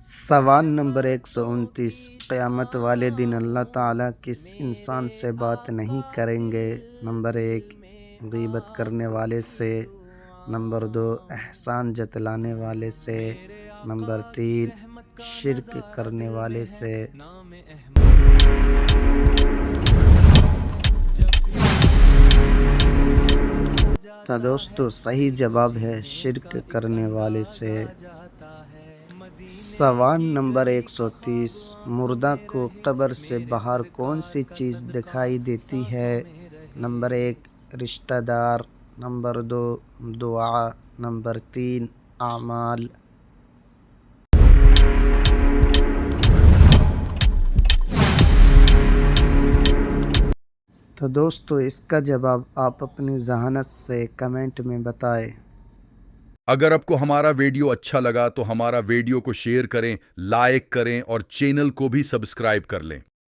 سوال نمبر 129، قیامت والے دن اللہ تعالیٰ کس انسان سے بات نہیں کریں گے؟ نمبر 1، غیبت کرنے والے سے، نمبر 2، احسان جتلانے والے سے، نمبر 3، شرک کرنے والے سے۔ تو دوستو صحیح جواب ہے شرک کرنے والے سے۔ سوال نمبر 130، مردہ کو قبر سے باہر کون سی چیز دکھائی دیتی ہے؟ نمبر 1، رشتہ دار، نمبر 2، دعا، نمبر 3، اعمال۔ تو دوستو اس کا جواب آپ اپنی ذہانت سے کمنٹ میں بتائیں۔ اگر آپ کو ہمارا ویڈیو اچھا لگا تو ہمارا ویڈیو کو شیئر کریں، لائک کریں اور چینل کو بھی سبسکرائب کر لیں۔